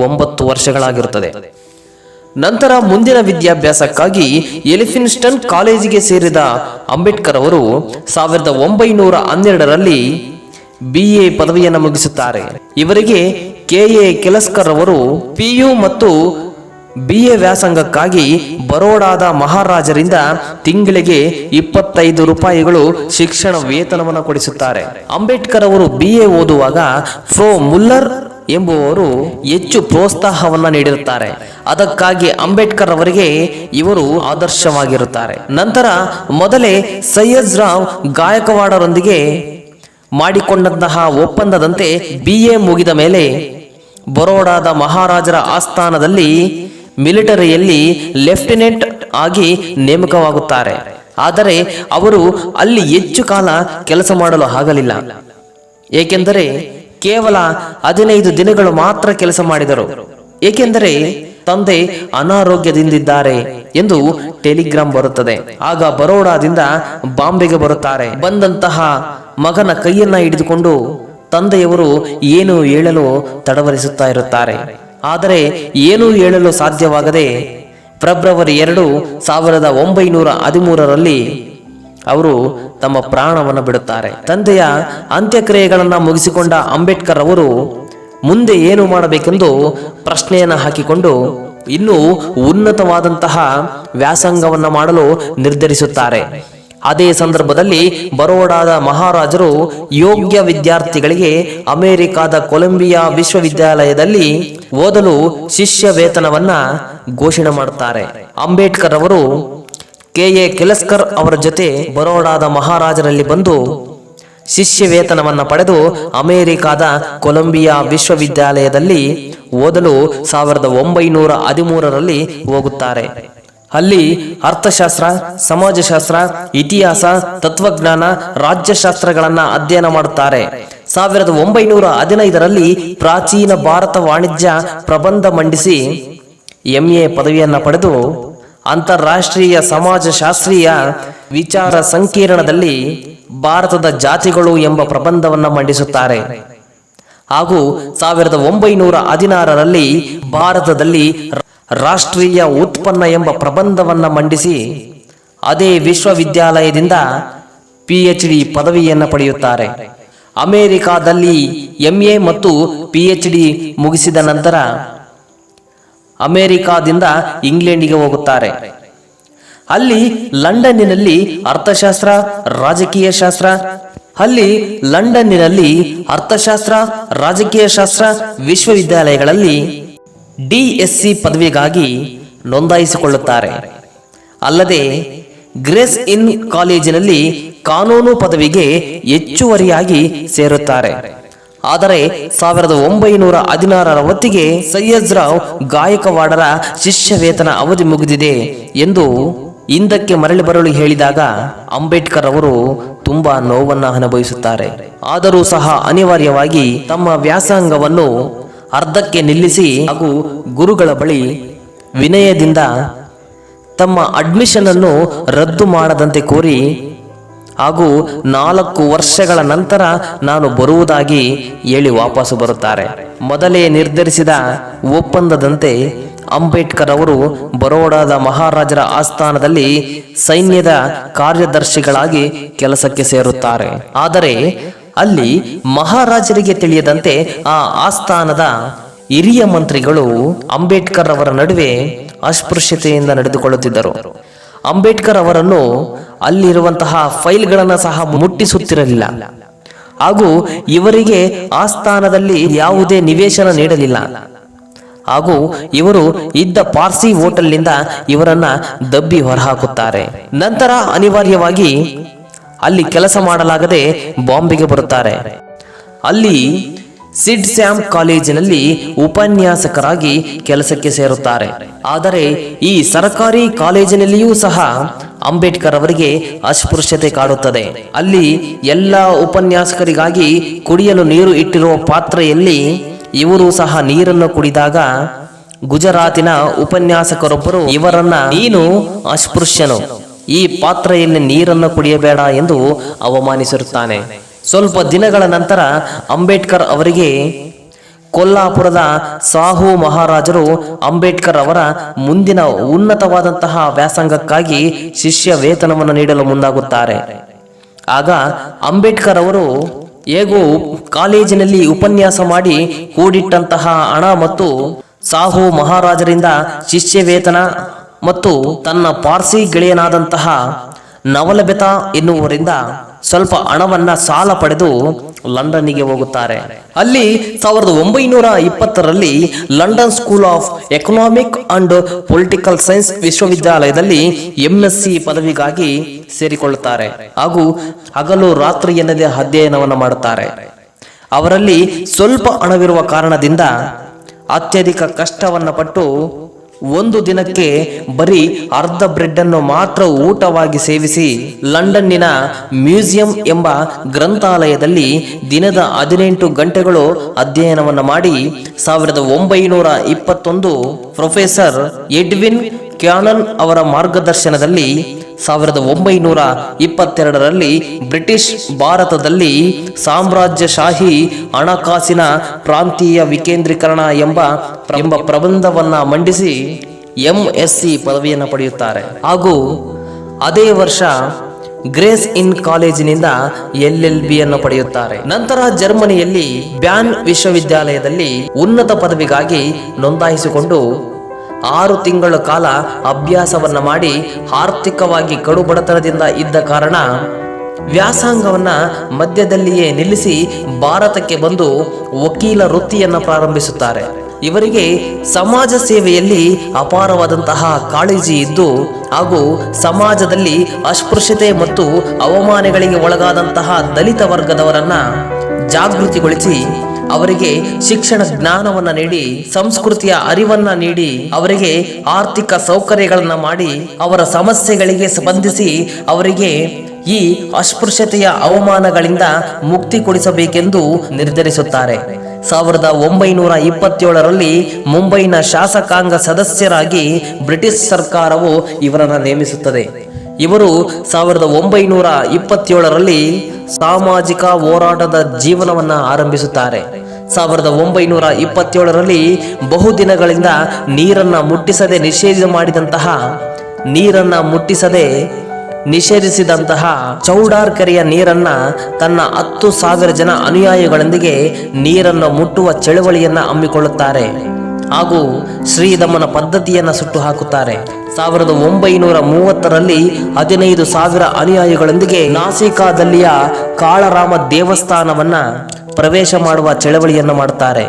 9 ವರ್ಷಗಳಾಗಿರುತ್ತದೆ. ನಂತರ ಮುಂದಿನ ವಿದ್ಯಾಭ್ಯಾಸಕ್ಕಾಗಿ ಎಲಿಫಿನ್ಸ್ಟನ್ ಕಾಲೇಜಿಗೆ ಸೇರಿದ ಅಂಬೇಡ್ಕರ್ ಅವರು 1912ರಲ್ಲಿ BA ಪದವಿಯನ್ನು ಮುಗಿಸುತ್ತಾರೆ. ಇವರಿಗೆ KA ಕೆಲಸ್ಕರ್ ಅವರು PU ಮತ್ತು BA ವ್ಯಾಸಂಗಕ್ಕಾಗಿ ಬರೋಡಾದ ಮಹಾರಾಜರಿಂದ ತಿಂಗಳಿಗೆ 25 ರೂಪಾಯಿಗಳು ಶಿಕ್ಷಣ ವೇತನವನ್ನು ಕೊಡಿಸುತ್ತಾರೆ. ಅಂಬೇಡ್ಕರ್ ಅವರು BA ಓದುವಾಗ ಫ್ರೋ ಮುಲ್ಲರ್ ಎಂಬುವವರು ಹೆಚ್ಚು ಪ್ರೋತ್ಸಾಹವನ್ನ ನೀಡಿರುತ್ತಾರೆ. ಅದಕ್ಕಾಗಿ ಅಂಬೇಡ್ಕರ್ ಅವರಿಗೆ ಇವರು ಆದರ್ಶವಾಗಿರುತ್ತಾರೆ. ನಂತರ ಮೊದಲೇ ಸೈಯದ್ ರಾವ್ ಗಾಯಕವಾಡರೊಂದಿಗೆ ಮಾಡಿಕೊಂಡಂತಹ ಒಪ್ಪಂದದಂತೆ BA ಮುಗಿದ ಮೇಲೆ ಬರೋಡಾದ ಮಹಾರಾಜರ ಆಸ್ಥಾನದಲ್ಲಿ ಮಿಲಿಟರಿಯಲ್ಲಿ ಲೆಫ್ಟಿನೆಂಟ್ ಆಗಿ ನೇಮಕವಾಗುತ್ತಾರೆ. ಆದರೆ ಅವರು ಅಲ್ಲಿ ಹೆಚ್ಚು ಕಾಲ ಕೆಲಸ ಮಾಡಲು ಆಗಲಿಲ್ಲ. ಏಕೆಂದರೆ ಕೇವಲ 15 ದಿನಗಳು ಮಾತ್ರ ಕೆಲಸ ಮಾಡಿದರು. ಏಕೆಂದರೆ ತಂದೆ ಅನಾರೋಗ್ಯದಿಂದಿದ್ದಾರೆ ಎಂದು ಟೆಲಿಗ್ರಾಮ್ ಬರುತ್ತದೆ. ಆಗ ಬರೋಡಾದಿಂದ ಬಾಂಬೆಗೆ ಬರುತ್ತಾರೆ. ಬಂದಂತಹ ಮಗನ ಕೈಯನ್ನ ಹಿಡಿದುಕೊಂಡು ತಂದೆಯವರು ಏನು ಹೇಳಲು ತಡವರಿಸುತ್ತಾ ಇರುತ್ತಾರೆ. ಆದರೆ ಏನೂ ಹೇಳಲು ಸಾಧ್ಯವಾಗದೆ ಫೆಬ್ರವರಿ 2, 1913ರಲ್ಲಿ ಅವರು ತಮ್ಮ ಪ್ರಾಣವನ್ನು ಬಿಡುತ್ತಾರೆ. ತಂದೆಯ ಅಂತ್ಯಕ್ರಿಯೆಗಳನ್ನು ಮುಗಿಸಿಕೊಂಡ ಅಂಬೇಡ್ಕರ್ ಅವರು ಮುಂದೆ ಏನು ಮಾಡಬೇಕೆಂದು ಪ್ರಶ್ನೆಯನ್ನು ಹಾಕಿಕೊಂಡು ಇನ್ನೂ ಉನ್ನತವಾದಂತಹ ವ್ಯಾಸಂಗವನ್ನು ಮಾಡಲು ನಿರ್ಧರಿಸುತ್ತಾರೆ. ಅದೇ ಸಂದರ್ಭದಲ್ಲಿ ಬರೋಡಾದ ಮಹಾರಾಜರು ಯೋಗ್ಯ ವಿದ್ಯಾರ್ಥಿಗಳಿಗೆ ಅಮೆರಿಕಾದ ಕೊಲಂಬಿಯಾ ವಿಶ್ವವಿದ್ಯಾಲಯದಲ್ಲಿ ಓದಲು ಶಿಷ್ಯ ವೇತನವನ್ನ ಘೋಷಣೆ ಮಾಡುತ್ತಾರೆ. ಅಂಬೇಡ್ಕರ್ ಅವರು KA ಕೆಲಸ್ಕರ್ ಅವರ ಜೊತೆ ಬರೋಡಾದ ಮಹಾರಾಜರಲ್ಲಿ ಬಂದು ಶಿಷ್ಯ ವೇತನವನ್ನ ಪಡೆದು ಅಮೆರಿಕಾದ ಕೊಲಂಬಿಯಾ ವಿಶ್ವವಿದ್ಯಾಲಯದಲ್ಲಿ ಓದಲು 1913ರಲ್ಲಿ ಹೋಗುತ್ತಾರೆ. ಅಲ್ಲಿ ಅರ್ಥಶಾಸ್ತ್ರ, ಸಮಾಜಶಾಸ್ತ್ರ, ಇತಿಹಾಸ, ತತ್ವಜ್ಞಾನ, ರಾಜ್ಯಶಾಸ್ತ್ರಗಳನ್ನ ಅಧ್ಯಯನ ಮಾಡುತ್ತಾರೆ. 1915ರಲ್ಲಿ ಪ್ರಾಚೀನ ಭಾರತ ವಾಣಿಜ್ಯ ಪ್ರಬಂಧ ಮಂಡಿಸಿ MA ಪದವಿಯನ್ನ ಪಡೆದು ಅಂತಾರಾಷ್ಟ್ರೀಯ ಸಮಾಜಶಾಸ್ತ್ರೀಯ ವಿಚಾರ ಸಂಕಿರಣದಲ್ಲಿ ಭಾರತದ ಜಾತಿಗಳು ಎಂಬ ಪ್ರಬಂಧವನ್ನ ಮಂಡಿಸುತ್ತಾರೆ. ಹಾಗೂ 1916ರಲ್ಲಿ ಭಾರತದಲ್ಲಿ ರಾಷ್ಟ್ರೀಯ ಉತ್ಪನ್ನ ಎಂಬ ಪ್ರಬಂಧವನ್ನ ಮಂಡಿಸಿ ಅದೇ ವಿಶ್ವವಿದ್ಯಾಲಯದಿಂದ PhD ಪದವಿಯನ್ನು ಪಡೆಯುತ್ತಾರೆ. ಅಮೆರಿಕಾದಲ್ಲಿ MA ಮತ್ತು PhD ಮುಗಿಸಿದ ನಂತರ ಅಮೆರಿಕಾದಿಂದ ಇಂಗ್ಲೆಂಡಿಗೆ ಹೋಗುತ್ತಾರೆ. ಅಲ್ಲಿ ಲಂಡನ್ನಿನಲ್ಲಿ ಅರ್ಥಶಾಸ್ತ್ರ, ರಾಜಕೀಯ ಶಾಸ್ತ್ರ ವಿಶ್ವವಿದ್ಯಾಲಯಗಳಲ್ಲಿ DSc ಪದವಿಗಾಗಿ ನೋಂದಾಯಿಸಿಕೊಳ್ಳುತ್ತಾರೆ. ಅಲ್ಲದೆ ಗ್ರೇಸ್ ಇನ್ ಕಾಲೇಜಿನಲ್ಲಿ ಕಾನೂನು ಪದವಿಗೆ ಹೆಚ್ಚುವರಿಯಾಗಿ ಸೇರುತ್ತಾರೆ. ಆದರೆ 1916ರ ಹೊತ್ತಿಗೆ ಸೈಯದ್ ರಾವ್ ಗಾಯಕವಾಡರ ಶಿಷ್ಯ ವೇತನ ಅವಧಿ ಮುಗಿದಿದೆ ಎಂದು ಹಿಂದಕ್ಕೆ ಮರಳಿ ಬರಲು ಹೇಳಿದಾಗ ಅಂಬೇಡ್ಕರ್ ಅವರು ತುಂಬಾ ನೋವನ್ನು ಅನುಭವಿಸುತ್ತಾರೆ. ಆದರೂ ಸಹ ಅನಿವಾರ್ಯವಾಗಿ ತಮ್ಮ ವ್ಯಾಸಂಗವನ್ನು ಅರ್ಧಕ್ಕೆ ನಿಲ್ಲಿಸಿ ಹಾಗೂ ಗುರುಗಳ ಬಳಿ ವಿನಯದಿಂದ ತಮ್ಮ ಅಡ್ಮಿಷನ್ ಅನ್ನು ರದ್ದು ಮಾಡದಂತೆ ಕೋರಿ ಹಾಗೂ 4 ವರ್ಷಗಳ ನಂತರ ನಾನು ಬರುವುದಾಗಿ ಹೇಳಿ ವಾಪಸ್ಸು ಬರುತ್ತಾರೆ. ಮೊದಲೇ ನಿರ್ಧರಿಸಿದ ಒಪ್ಪಂದದಂತೆ ಅಂಬೇಡ್ಕರ್ ಅವರು ಬರೋಡಾದ ಮಹಾರಾಜರ ಆಸ್ಥಾನದಲ್ಲಿ ಸೈನ್ಯದ ಕಾರ್ಯದರ್ಶಿಗಳಾಗಿ ಕೆಲಸಕ್ಕೆ ಸೇರುತ್ತಾರೆ. ಆದರೆ ಅಲ್ಲಿ ಮಹಾರಾಜರಿಗೆ ತಿಳಿಯದಂತೆ ಆ ಆಸ್ಥಾನದ ಹಿರಿಯ ಮಂತ್ರಿಗಳು ಅಂಬೇಡ್ಕರ್ ಅವರ ನಡುವೆ ಅಸ್ಪೃಶ್ಯತೆಯಿಂದ ನಡೆದುಕೊಳ್ಳುತ್ತಿದ್ದರು. ಅಂಬೇಡ್ಕರ್ ಅವರನ್ನು ಅಲ್ಲಿರುವಂತಹ ಫೈಲ್ಗಳನ್ನು ಸಹ ಮುಟ್ಟಿಸುತ್ತಿರಲಿಲ್ಲ ಹಾಗೂ ಇವರಿಗೆ ಆಸ್ಥಾನದಲ್ಲಿ ಯಾವುದೇ ನಿವೇಶನ ನೀಡಲಿಲ್ಲ. ಹಾಗೂ ಇವರು ಇದ್ದ ಪಾರ್ಸಿ ಹೋಟೆಲ್ನಿಂದ ಇವರನ್ನ ದಬ್ಬಿ ಹೊರಹಾಕುತ್ತಾರೆ. ನಂತರ ಅನಿವಾರ್ಯವಾಗಿ ಅಲ್ಲಿ ಕೆಲಸ ಮಾಡಲಾಗದೆ ಬಾಂಬೆಗೆ ಬರುತ್ತಾರೆ. ಅಲ್ಲಿ ಸಿಡ್ ಸ್ಯಾಮ್ ಕಾಲೇಜಿನಲ್ಲಿ ಉಪನ್ಯಾಸಕರಾಗಿ ಕೆಲಸಕ್ಕೆ ಸೇರುತ್ತಾರೆ. ಆದರೆ ಈ ಸರ್ಕಾರಿ ಕಾಲೇಜಿನಲ್ಲಿಯೂ ಸಹ ಅಂಬೇಡ್ಕರ್ ಅವರಿಗೆ ಅಸ್ಪೃಶ್ಯತೆ ಕಾಡುತ್ತದೆ. ಅಲ್ಲಿ ಎಲ್ಲ ಉಪನ್ಯಾಸಕರಿಗಾಗಿ ಕುಡಿಯಲು ನೀರು ಇಟ್ಟಿರುವ ಪಾತ್ರೆಯಲ್ಲಿ ಇವರು ಸಹ ನೀರನ್ನು ಕುಡಿದಾಗ ಗುಜರಾತಿನ ಉಪನ್ಯಾಸಕರೊಬ್ಬರು ಇವರನ್ನ ನೀನು ಅಸ್ಪೃಶ್ಯನು, ಈ ಪಾತ್ರೆಯಲ್ಲಿ ನೀರನ್ನು ಕುಡಿಯಬೇಡ ಎಂದು ಅವಮಾನಿಸಿರುತ್ತಾನೆ. ಸ್ವಲ್ಪ ದಿನಗಳ ನಂತರ ಅಂಬೇಡ್ಕರ್ ಅವರಿಗೆ ಕೊಲ್ಲಾಪುರದ ಸಾಹು ಮಹಾರಾಜರು ಅಂಬೇಡ್ಕರ್ ಅವರ ಮುಂದಿನ ಉನ್ನತವಾದಂತಹ ವ್ಯಾಸಂಗಕ್ಕಾಗಿ ಶಿಷ್ಯ ವೇತನವನ್ನು ನೀಡಲು ಮುಂದಾಗುತ್ತಾರೆ. ಆಗ ಅಂಬೇಡ್ಕರ್ ಅವರು ಹೇಗೋ ಕಾಲೇಜಿನಲ್ಲಿ ಉಪನ್ಯಾಸ ಮಾಡಿ ಕೂಡಿಟ್ಟಂತಹ ಹಣ ಮತ್ತು ಸಾಹು ಮಹಾರಾಜರಿಂದ ಶಿಷ್ಯ ವೇತನ ಮತ್ತು ತನ್ನ ಪಾರ್ಸಿ ಗೆಳೆಯನಾದಂತಹ ನವಲಬೆತಾ ಎನ್ನುವರಿಂದ ಸ್ವಲ್ಪ ಹಣವನ್ನ ಸಾಲ ಪಡೆದು ಲಂಡನ್ನಿಗೆ ಹೋಗುತ್ತಾರೆ. ಅಲ್ಲಿ 1920ರಲ್ಲಿ London School of Economic and Political Science ವಿಶ್ವವಿದ್ಯಾಲಯದಲ್ಲಿ MSc ಪದವಿಗಾಗಿ ಸೇರಿಕೊಳ್ಳುತ್ತಾರೆ. ಹಾಗೂ ಹಗಲು ರಾತ್ರಿ ಎನ್ನದೇ ಅಧ್ಯಯನವನ್ನು ಮಾಡುತ್ತಾರೆ. ಅವರಲ್ಲಿ ಸ್ವಲ್ಪ ಹಣವಿರುವ ಕಾರಣದಿಂದ ಅತ್ಯಧಿಕ ಕಷ್ಟವನ್ನು ಪಟ್ಟು ಒಂದು ದಿನಕ್ಕೆ ಬರೀ ಅರ್ಧ ಬ್ರೆಡ್ ಅನ್ನು ಮಾತ್ರ ಊಟವಾಗಿ ಸೇವಿಸಿ ಲಂಡನ್ನಿನ ಮ್ಯೂಸಿಯಂ ಎಂಬ ಗ್ರಂಥಾಲಯದಲ್ಲಿ ದಿನದ 18 ಗಂಟೆಗಳು ಅಧ್ಯಯನವನ್ನು ಮಾಡಿ 1921 ಪ್ರೊಫೆಸರ್ ಎಡ್ವಿನ್ ಕ್ಯಾನನ್ ಅವರ ಮಾರ್ಗದರ್ಶನದಲ್ಲಿ 1922ರಲ್ಲಿ ಬ್ರಿಟಿಷ್ ಭಾರತದಲ್ಲಿ ಸಾಮ್ರಾಜ್ಯಶಾಹಿ ಹಣಕಾಸಿನ ಪ್ರಾಂತೀಯ ವಿಕೇಂದ್ರೀಕರಣ ಎಂಬ ಪ್ರಬಂಧವನ್ನ ಮಂಡಿಸಿ MSc ಪದವಿಯನ್ನು ಪಡೆಯುತ್ತಾರೆ. ಹಾಗೂ ಅದೇ ವರ್ಷ ಗ್ರೇಸ್ ಇನ್ ಕಾಲೇಜಿನಿಂದ LLB ಅನ್ನು ಪಡೆಯುತ್ತಾರೆ. ನಂತರ ಜರ್ಮನಿಯಲ್ಲಿ ಬ್ಯಾನ್ ವಿಶ್ವವಿದ್ಯಾಲಯದಲ್ಲಿ ಉನ್ನತ ಪದವಿಗಾಗಿ ನೋಂದಾಯಿಸಿಕೊಂಡು 6 ತಿಂಗಳ ಕಾಲ ಅಭ್ಯಾಸವನ್ನ ಮಾಡಿ ಆರ್ಥಿಕವಾಗಿ ಕಡುಬಡತನದಿಂದ ಇದ್ದ ಕಾರಣ ವ್ಯಾಸಂಗವನ್ನ ಮಧ್ಯದಲ್ಲಿಯೇ ನಿಲ್ಲಿಸಿ ಭಾರತಕ್ಕೆ ಬಂದು ವಕೀಲ ವೃತ್ತಿಯನ್ನ ಪ್ರಾರಂಭಿಸುತ್ತಾರೆ. ಇವರಿಗೆ ಸಮಾಜ ಸೇವೆಯಲ್ಲಿ ಅಪಾರವಾದಂತಹ ಕಾಳಜಿ ಇದ್ದು ಹಾಗೂ ಸಮಾಜದಲ್ಲಿ ಅಸ್ಪೃಶ್ಯತೆ ಮತ್ತು ಅವಮಾನಗಳಿಗೆ ಒಳಗಾದಂತಹ ದಲಿತ ವರ್ಗದವರನ್ನ ಜಾಗೃತಿಗೊಳಿಸಿ ಅವರಿಗೆ ಶಿಕ್ಷಣ ಜ್ಞಾನವನ್ನ ನೀಡಿ ಸಂಸ್ಕೃತಿಯ ಅರಿವನ್ನ ನೀಡಿ ಅವರಿಗೆ ಆರ್ಥಿಕ ಸೌಕರ್ಯಗಳನ್ನ ಮಾಡಿ ಅವರ ಸಮಸ್ಯೆಗಳಿಗೆ ಸ್ಪಂದಿಸಿ ಅವರಿಗೆ ಈ ಅಸ್ಪೃಶ್ಯತೆಯ ಅವಮಾನಗಳಿಂದ ಮುಕ್ತಿ ಕೊಡಿಸಬೇಕೆಂದು ನಿರ್ಧರಿಸುತ್ತಾರೆ. 1927ರಲ್ಲಿ ಮುಂಬೈನ ಶಾಸಕಾಂಗ ಸದಸ್ಯರಾಗಿ ಬ್ರಿಟಿಷ್ ಸರ್ಕಾರವು ಇವರನ್ನು ನೇಮಿಸುತ್ತದೆ. ಇವರು 1927ರಲ್ಲಿ ಸಾಮಾಜಿಕ ಹೋರಾಟದ ಜೀವನವನ್ನ ಆರಂಭಿಸುತ್ತಾರೆ. 1927ರಲ್ಲಿ ಬಹುದಿನಗಳಿಂದ ನೀರನ್ನ ನಿಷೇಧಿಸಿದಂತಹ ಚೌಡಾರ್ ಕೆರೆಯ ನೀರನ್ನ ತನ್ನ 10,000 ಜನ ಅನುಯಾಯಿಗಳೊಂದಿಗೆ ನೀರನ್ನು ಮುಟ್ಟುವ ಚಳವಳಿಯನ್ನ ಹಮ್ಮಿಕೊಳ್ಳುತ್ತಾರೆ. ಹಾಗೂ ಶ್ರೀಧಮನ ಪದ್ಧತಿಯನ್ನ ಸುಟ್ಟು ಹಾಕುತ್ತಾರೆ. 1930ರಲ್ಲಿ 15,000 ಅನುಯಾಯಿಗಳೊಂದಿಗೆ ನಾಸಿಕಾದಲ್ಲಿಯ ಕಾಳರಾಮ ದೇವಸ್ಥಾನವನ್ನ ಪ್ರವೇಶ ಮಾಡುವ ಚಳವಳಿಯನ್ನು ಮಾಡುತ್ತಾರೆ.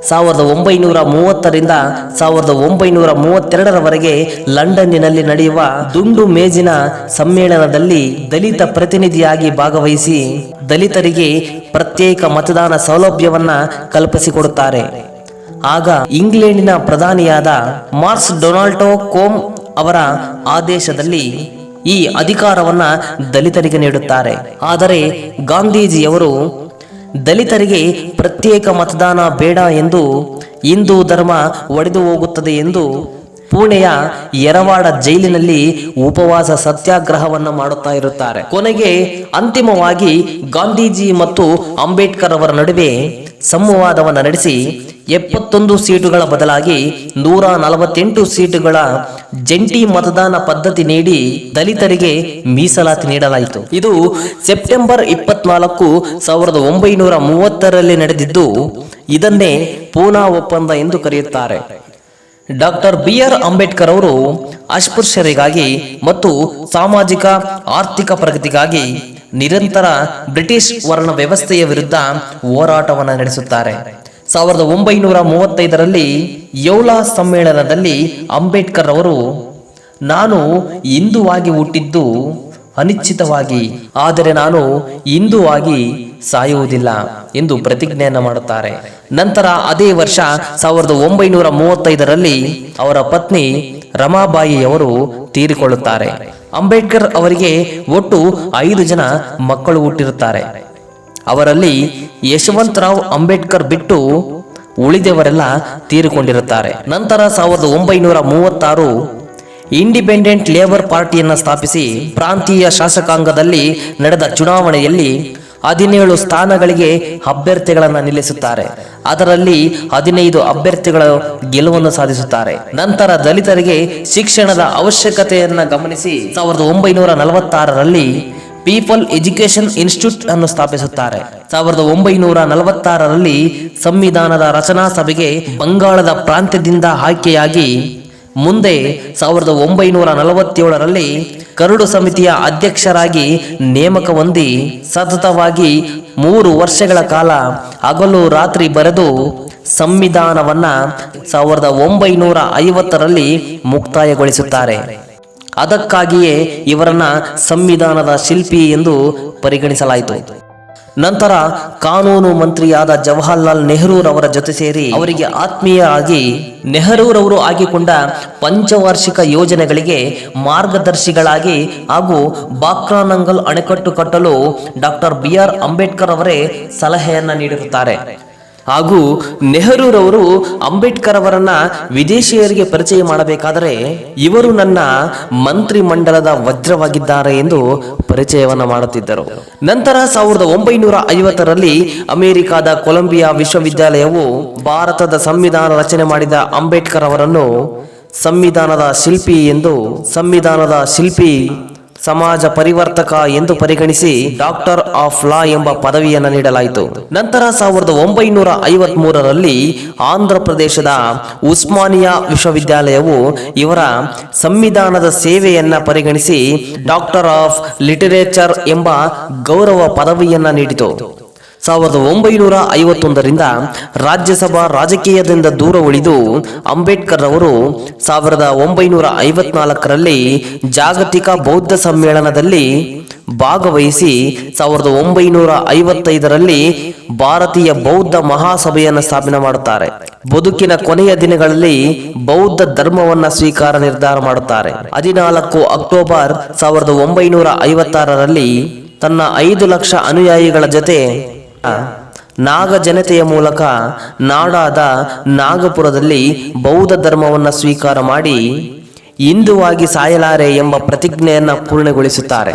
1930ರಿಂದ 1932ರವರೆಗೆ ಲಂಡನ್ನಿನಲ್ಲಿ ನಡೆಯುವ ದುಂಡು ಮೇಜಿನ ಸಮ್ಮೇಳನದಲ್ಲಿ ದಲಿತ ಪ್ರತಿನಿಧಿಯಾಗಿ ಭಾಗವಹಿಸಿ ದಲಿತರಿಗೆ ಪ್ರತ್ಯೇಕ ಮತದಾನ ಸೌಲಭ್ಯವನ್ನ ಕಲ್ಪಿಸಿಕೊಡುತ್ತಾರೆ. ಆಗ ಇಂಗ್ಲೆಂಡಿನ ಪ್ರಧಾನಿಯಾದ ಮಾರ್ಸ್ ಡೊನಾಲ್ಡ್ ಕೋಮ್ ಅವರ ಆದೇಶದಲ್ಲಿ ಈ ಅಧಿಕಾರವನ್ನ ದಲಿತರಿಗೆ ನೀಡುತ್ತಾರೆ. ಆದರೆ ಗಾಂಧೀಜಿಯವರು ದಲಿತರಿಗೆ ಪ್ರತ್ಯೇಕ ಮತದಾನ ಬೇಡ ಎಂದು ಹಿಂದೂ ಧರ್ಮ ಒಡೆದು ಹೋಗುತ್ತದೆ ಎಂದು ಪುಣೆಯ ಯರವಾಡ ಜೈಲಿನಲ್ಲಿ ಉಪವಾಸ ಸತ್ಯಾಗ್ರಹವನ್ನು ಮಾಡುತ್ತಾ ಇರುತ್ತಾರೆ. ಕೊನೆಗೆ ಅಂತಿಮವಾಗಿ ಗಾಂಧೀಜಿ ಮತ್ತು ಅಂಬೇಡ್ಕರ್ ಅವರ ನಡುವೆ ಸಂವಾದವನ್ನು ನಡೆಸಿ 71 ಸೀಟುಗಳ ಬದಲಾಗಿ 148 ಸೀಟುಗಳ ಜಂಟಿ ಮತದಾನ ಪದ್ಧತಿ ನೀಡಿ ದಲಿತರಿಗೆ ಮೀಸಲಾತಿ ನೀಡಲಾಯಿತು. ಇದು ಸೆಪ್ಟೆಂಬರ್ 24, 1930ರಲ್ಲಿ ನಡೆದಿದ್ದು ಇದನ್ನೇ ಪೂನಾ ಒಪ್ಪಂದ ಎಂದು ಕರೆಯುತ್ತಾರೆ. ಡಾಕ್ಟರ್ BR ಅಂಬೇಡ್ಕರ್ ಅವರು ಅಸ್ಪೃಶ್ಯರಿಗಾಗಿ ಮತ್ತು ಸಾಮಾಜಿಕ ಆರ್ಥಿಕ ಪ್ರಗತಿಗಾಗಿ ನಿರಂತರ ಬ್ರಿಟಿಷ್ ವರ್ಣ ವ್ಯವಸ್ಥೆಯ ವಿರುದ್ಧ ಹೋರಾಟವನ್ನು ನಡೆಸುತ್ತಾರೆ. 1935ರಲ್ಲಿ ಯೌಲಾ ಸಮ್ಮೇಳನದಲ್ಲಿ ಅಂಬೇಡ್ಕರ್ ಅವರು ನಾನು ಹಿಂದುವಾಗಿ ಹುಟ್ಟಿದ್ದು ಅನಿಶ್ಚಿತವಾಗಿ, ಆದರೆ ನಾನು ಹಿಂದುವಾಗಿ ಸಾಯುವುದಿಲ್ಲ ಎಂದು ಪ್ರತಿಜ್ಞೆಯನ್ನು ಮಾಡುತ್ತಾರೆ. ನಂತರ ಅದೇ ವರ್ಷ 1935ರಲ್ಲಿ ಅವರ ಪತ್ನಿ ರಮಾಬಾಯಿಯವರು ತೀರಿಕೊಳ್ಳುತ್ತಾರೆ. ಅಂಬೇಡ್ಕರ್ ಅವರಿಗೆ ಒಟ್ಟು 5 ಜನ ಮಕ್ಕಳು ಹುಟ್ಟಿರುತ್ತಾರೆ. ಅವರಲ್ಲಿ ಯಶವಂತರಾವ್ ಅಂಬೇಡ್ಕರ್ ಬಿಟ್ಟು ಉಳಿದವರೆಲ್ಲ ತೀರಿಕೊಂಡಿರುತ್ತಾರೆ. ನಂತರ 1936 ಇಂಡಿಪೆಂಡೆಂಟ್ ಲೇಬರ್ ಪಾರ್ಟಿಯನ್ನು ಸ್ಥಾಪಿಸಿ ಪ್ರಾಂತೀಯ ಶಾಸಕಾಂಗದಲ್ಲಿ ನಡೆದ ಚುನಾವಣೆಯಲ್ಲಿ 17 ಸ್ಥಾನಗಳಿಗೆ ಅಭ್ಯರ್ಥಿಗಳನ್ನು ನಿಲ್ಲಿಸುತ್ತಾರೆ. ಅದರಲ್ಲಿ 15 ಅಭ್ಯರ್ಥಿಗಳು ಗೆಲುವನ್ನು ಸಾಧಿಸುತ್ತಾರೆ. ನಂತರ ದಲಿತರಿಗೆ ಶಿಕ್ಷಣದ ಅವಶ್ಯಕತೆಯನ್ನು ಗಮನಿಸಿ 1946ರಲ್ಲಿ ಪೀಪಲ್ ಎಜುಕೇಶನ್ ಇನ್ಸ್ಟಿಟ್ಯೂಟ್ ಅನ್ನು ಸ್ಥಾಪಿಸುತ್ತಾರೆ. 1946ರಲ್ಲಿ ಸಂವಿಧಾನದ ರಚನಾ ಸಭೆಗೆ ಬಂಗಾಳದ ಪ್ರಾಂತ್ಯದಿಂದ ಆಯ್ಕೆಯಾಗಿ ಮುಂದೆ 1947ರಲ್ಲಿ ಕರಡು ಸಮಿತಿಯ ಅಧ್ಯಕ್ಷರಾಗಿ ನೇಮಕ ಹೊಂದಿ ಸತತವಾಗಿ 3 ವರ್ಷಗಳ ಕಾಲ ಹಗಲು ರಾತ್ರಿ ಬರೆದು ಸಂವಿಧಾನವನ್ನ 1950ರಲ್ಲಿ ಮುಕ್ತಾಯಗೊಳಿಸುತ್ತಾರೆ. ಅದಕ್ಕಾಗಿಯೇ ಇವರನ್ನ ಸಂವಿಧಾನದ ಶಿಲ್ಪಿ ಎಂದು ಪರಿಗಣಿಸಲಾಯಿತು. ನಂತರ ಕಾನೂನು ಮಂತ್ರಿಯಾದ ಜವಾಹರ್ಲಾಲ್ ನೆಹರೂರವರ ಜೊತೆ ಸೇರಿ ಅವರಿಗೆ ಆತ್ಮೀಯರಾಗಿ ನೆಹರೂರವರು ಆಗಿಕೊಂಡ ಪಂಚವಾರ್ಷಿಕ ಯೋಜನೆಗಳಿಗೆ ಮಾರ್ಗದರ್ಶಿಗಳಾಗಿ ಹಾಗೂ ಬಾಕ್ರಾನಂಗಲ್ ಅಣೆಕಟ್ಟು ಕಟ್ಟಲು ಡಾಕ್ಟರ್ BR ಅಂಬೇಡ್ಕರ್ ಅವರೇ ಸಲಹೆಯನ್ನ ನೀಡಿರುತ್ತಾರೆ. ಹಾಗೂ ನೆಹರೂರವರು ಅಂಬೇಡ್ಕರ್ ಅವರನ್ನ ವಿದೇಶಿಯರಿಗೆ ಪರಿಚಯ ಮಾಡಬೇಕಾದರೆ ಇವರು ನನ್ನ ಮಂತ್ರಿ ಮಂಡಲದ ವಜ್ರವಾಗಿದ್ದಾರೆ ಎಂದು ಪರಿಚಯವನ್ನ ಮಾಡುತ್ತಿದ್ದರು. ನಂತರ 1950ರಲ್ಲಿ ಅಮೆರಿಕಾದ ಕೊಲಂಬಿಯಾ ವಿಶ್ವವಿದ್ಯಾಲಯವು ಭಾರತದ ಸಂವಿಧಾನ ರಚನೆ ಮಾಡಿದ ಅಂಬೇಡ್ಕರ್ ಅವರನ್ನು ಸಂವಿಧಾನದ ಶಿಲ್ಪಿ ಸಮಾಜ ಪರಿವರ್ತಕ ಎಂದು ಪರಿಗಣಿಸಿ ಡಾಕ್ಟರ್ ಆಫ್ ಲಾ ಎಂಬ ಪದವಿಯನ್ನು ನೀಡಲಾಯಿತು. ನಂತರ 1953ರಲ್ಲಿ ಆಂಧ್ರ ಪ್ರದೇಶದ ಉಸ್ಮಾನಿಯಾ ವಿಶ್ವವಿದ್ಯಾಲಯವು ಇವರ ಸಂವಿಧಾನದ ಸೇವೆಯನ್ನ ಪರಿಗಣಿಸಿ ಡಾಕ್ಟರ್ ಆಫ್ ಲಿಟರೇಚರ್ ಎಂಬ ಗೌರವ ಪದವಿಯನ್ನ ನೀಡಿತು. 1951ರಿಂದ ರಾಜ್ಯಸಭಾ ರಾಜಕೀಯದಿಂದ ದೂರ ಉಳಿದು ಅಂಬೇಡ್ಕರ್ ಅವರು 1954ರಲ್ಲಿ ಜಾಗತಿಕ ಬೌದ್ಧ ಸಮ್ಮೇಳನದಲ್ಲಿ ಭಾಗವಹಿಸಿ 1955ರಲ್ಲಿ ಭಾರತೀಯ ಬೌದ್ಧ ಮಹಾಸಭೆಯನ್ನು ಸ್ಥಾಪನೆ ಮಾಡುತ್ತಾರೆ. ಬದುಕಿನ ಕೊನೆಯ ದಿನಗಳಲ್ಲಿ ಬೌದ್ಧ ಧರ್ಮವನ್ನ ಸ್ವೀಕಾರ ನಿರ್ಧಾರ ಮಾಡುತ್ತಾರೆ. 14 ಅಕ್ಟೋಬರ್ 1956ರಲ್ಲಿ ತನ್ನ 5 ಲಕ್ಷ ಅನುಯಾಯಿಗಳ ಜೊತೆ ನಾಗ ಜನತೆಯ ಮೂಲಕ ನಾಡಾದ ನಾಗಪುರದಲ್ಲಿ ಬೌದ್ಧ ಧರ್ಮವನ್ನು ಸ್ವೀಕಾರ ಮಾಡಿ ಹಿಂದುವಾಗಿ ಸಾಯಲಾರೆ ಎಂಬ ಪ್ರತಿಜ್ಞೆಯನ್ನ ಪೂರ್ಣಗೊಳಿಸುತ್ತಾರೆ.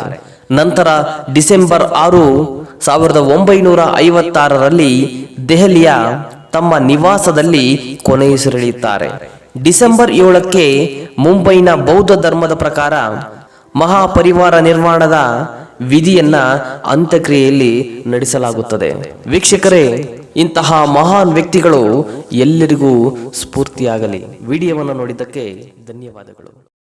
ನಂತರ ಡಿಸೆಂಬರ್ 6, 1956ರಲ್ಲಿ ದೆಹಲಿಯ ತಮ್ಮ ನಿವಾಸದಲ್ಲಿ ಕೊನೆಯುಸಿರೆಳೆಯುತ್ತಾರೆ. ಡಿಸೆಂಬರ್ 7ಕ್ಕೆ ಮುಂಬೈನ ಬೌದ್ಧ ಧರ್ಮದ ಪ್ರಕಾರ ಮಹಾಪರಿವಾರ ನಿರ್ಮಾಣದ ವಿಧಿಯನ್ನ ಅಂತ್ಯಕ್ರಿಯೆಯಲ್ಲಿ ನಡೆಸಲಾಗುತ್ತದೆ. ವೀಕ್ಷಕರೇ, ಇಂತಹ ಮಹಾನ್ ವ್ಯಕ್ತಿಗಳು ಎಲ್ಲರಿಗೂ ಸ್ಫೂರ್ತಿಯಾಗಲಿ. ವಿಡಿಯೋವನ್ನು ನೋಡಿದ್ದಕ್ಕೆ ಧನ್ಯವಾದಗಳು.